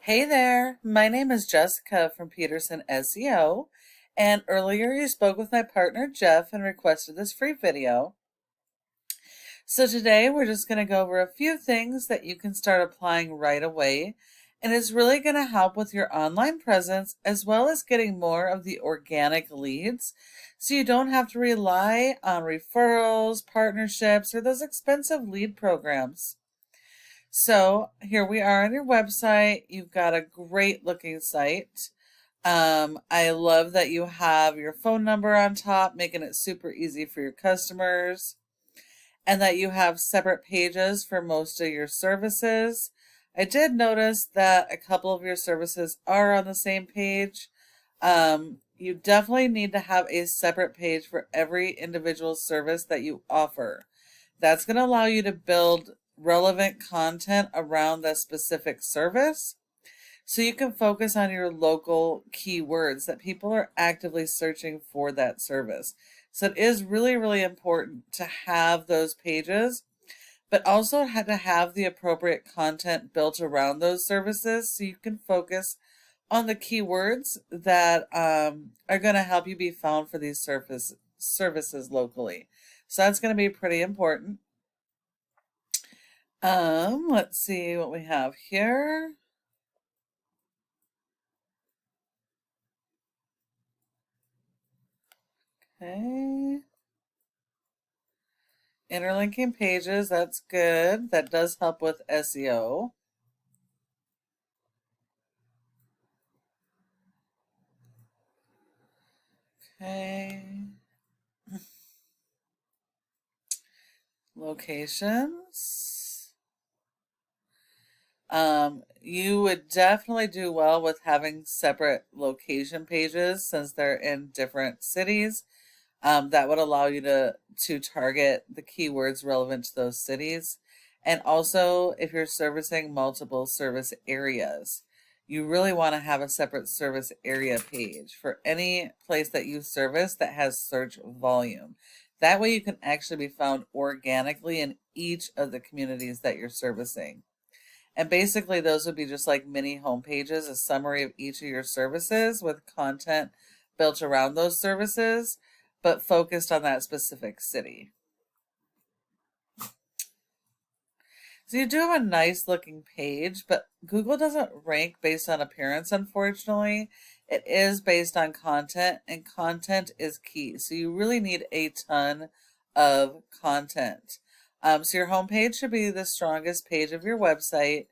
Hey there, my name is Jessica from Peterson SEO, and earlier you spoke with my partner Jeff and requested this free video. So today we're just going to go over a few things that you can start applying right away, and it's really going to help with your online presence as well as getting more of the organic leads so you don't have to rely on referrals, partnerships, or those expensive lead programs. So here we are on your website. You've got a great looking site. I love that you have your phone number on top, making it super easy for your customers, and that you have separate pages for most of your services. I did notice that a couple of your services are on the same page. You definitely need to have a separate page for every individual service that you offer. That's going to allow you to build relevant content around that specific service so you can focus on your local keywords that people are actively searching for that service. So it is really, really important to have those pages, but also to have the appropriate content built around those services so you can focus on the keywords that are going to help you be found for these services locally. So that's going to be pretty important. Let's see what we have here. Okay. Interlinking pages, that's good. That does help with SEO. Okay. Locations. You would definitely do well with having separate location pages since they're in different cities. That would allow you to target the keywords relevant to those cities. And also, if you're servicing multiple service areas, you really want to have a separate service area page for any place that you service that has search volume. That way you can actually be found organically in each of the communities that you're servicing. And basically, those would be just like mini home pages, a summary of each of your services with content built around those services, but focused on that specific city. So you do have a nice looking page, but Google doesn't rank based on appearance, unfortunately. It is based on content, and content is key. So you really need a ton of content. So your homepage should be the strongest page of your website,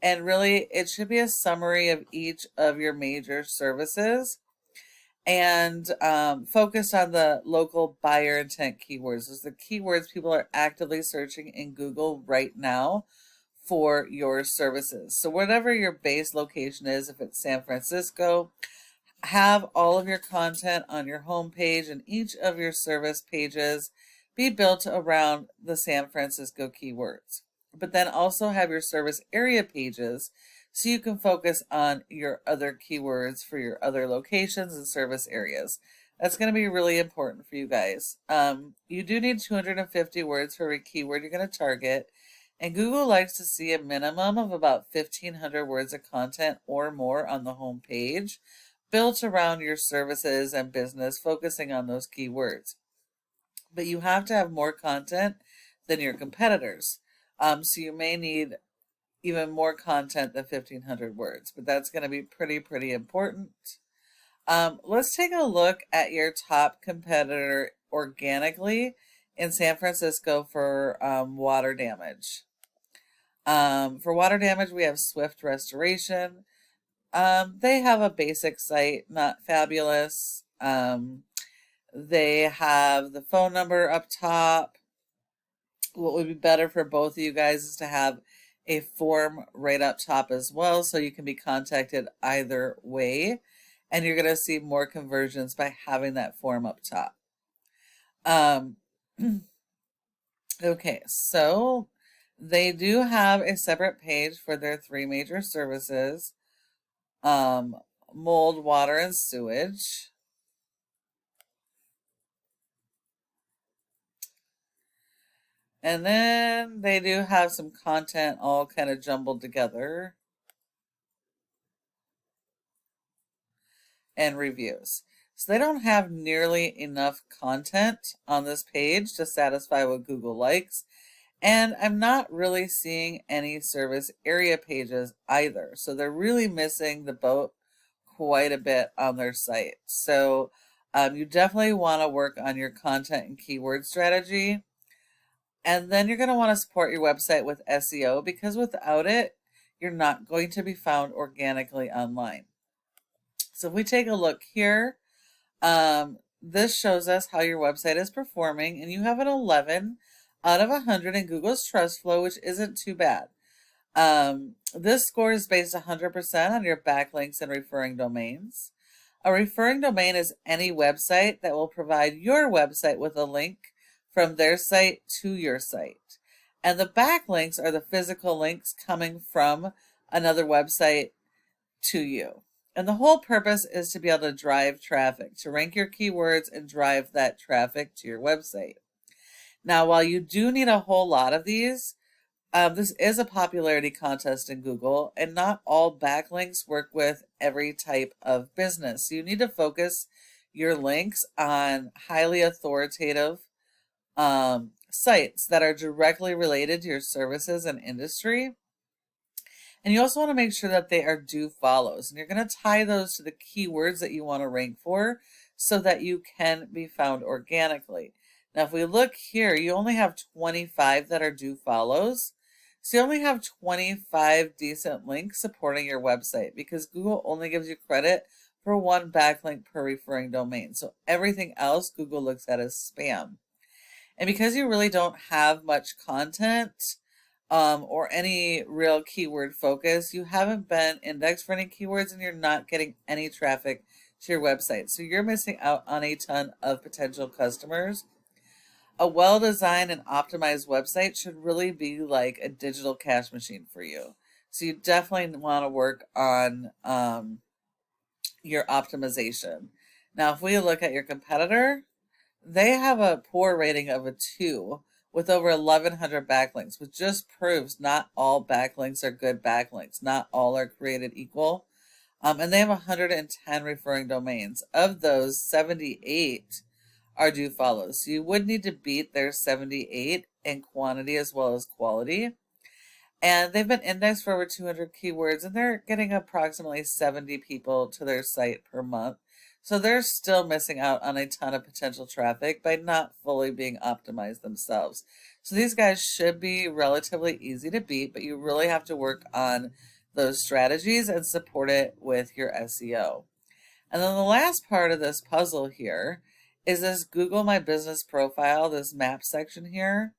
and really it should be a summary of each of your major services and focus on the local buyer intent keywords. Those are the keywords people are actively searching in Google right now for your services. So whatever your base location is, if it's San Francisco, have all of your content on your homepage and each of your service pages be built around the San Francisco keywords. But then also have your service area pages so you can focus on your other keywords for your other locations and service areas. That's going to be really important for you guys. You do need 250 words for every keyword you're going to target, and Google likes to see a minimum of about 1,500 words of content or more on the home page built around your services and business, focusing on those keywords. But you have to have more content than your competitors. So you may need even more content than 1,500 words, but that's going to be pretty important. Let's take a look at your top competitor organically in San Francisco for water damage. For water damage, we have Swift Restoration. They have a basic site, not fabulous. They have the phone number up top. What would be better for both of you guys is to have a form right up top as well, so you can be contacted either way, and you're going to see more conversions by having that form up top. Okay, so they do have a separate page for their three major services: mold, water, and sewage. And then they do have some content all kind of jumbled together. and reviews. So they don't have nearly enough content on this page to satisfy what Google likes. And I'm not really seeing any service area pages either. So they're really missing the boat quite a bit on their site. So you definitely want to work on your content and keyword strategy. And then you're going to want to support your website with SEO, because without it, you're not going to be found organically online. So if we take a look here, this shows us how your website is performing, and you have an 11 out of 100 in Google's Trust Flow, which isn't too bad. This score is based 100% on your backlinks and referring domains. A referring domain is any website that will provide your website with a link from their site to your site. And the backlinks are the physical links coming from another website to you. And the whole purpose is to be able to drive traffic, to rank your keywords and drive that traffic to your website. Now, while you do need a whole lot of these, this is a popularity contest in Google, and not all backlinks work with every type of business. So you need to focus your links on highly authoritative sites that are directly related to your services and industry. And you also want to make sure that they are do follows. And you're going to tie those to the keywords that you want to rank for so that you can be found organically. Now, if we look here, you only have 25 that are do follows. So you only have 25 decent links supporting your website, because Google only gives you credit for one backlink per referring domain. So everything else Google looks at as spam. And because you really don't have much content or any real keyword focus, you haven't been indexed for any keywords, and you're not getting any traffic to your website. So you're missing out on a ton of potential customers. A well-designed and optimized website should really be like a digital cash machine for you. So you definitely want to work on your optimization. Now, if we look at your competitor, they have a poor rating of a 2 with over 1,100 backlinks, which just proves not all backlinks are good backlinks. Not all are created equal. And they have 110 referring domains. Of those, 78 are do follows. So you would need to beat their 78 in quantity as well as quality. And they've been indexed for over 200 keywords, and they're getting approximately 70 people to their site per month. So they're still missing out on a ton of potential traffic by not fully being optimized themselves. So these guys should be relatively easy to beat, but you really have to work on those strategies and support it with your SEO. And then the last part of this puzzle here is this Google My Business profile, this map section here.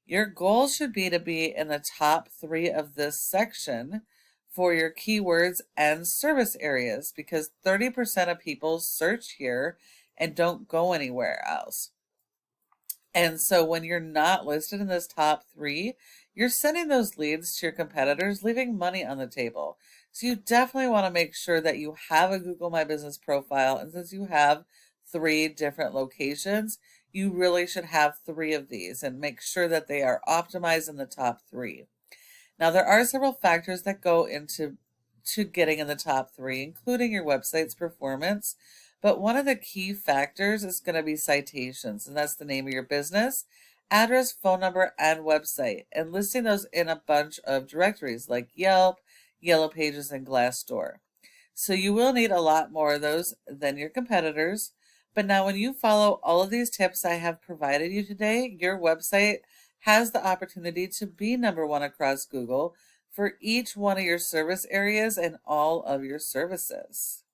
Your goal should be to be in the top 3 of this section for your keywords and service areas, because 30% of people search here and don't go anywhere else. And so when you're not listed in this top 3, you're sending those leads to your competitors, leaving money on the table. So you definitely want to make sure that you have a Google My Business profile. And since you have 3 different locations, you really should have 3 of these and make sure that they are optimized in the top 3. Now, there are several factors that go into getting in the top 3, including your website's performance. But one of the key factors is going to be citations, and that's the name of your business, address, phone number, and website, and listing those in a bunch of directories like Yelp, Yellow Pages, and Glassdoor. So you will need a lot more of those than your competitors. But now when you follow all of these tips I have provided you today, your website has the opportunity to be #1 across Google for each one of your service areas and all of your services.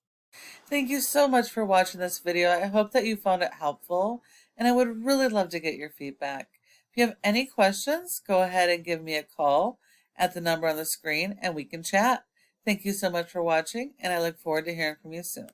Thank you so much for watching this video. I hope that you found it helpful, and I would really love to get your feedback. If you have any questions, go ahead and give me a call at the number on the screen and we can chat. Thank you so much for watching, and I look forward to hearing from you soon.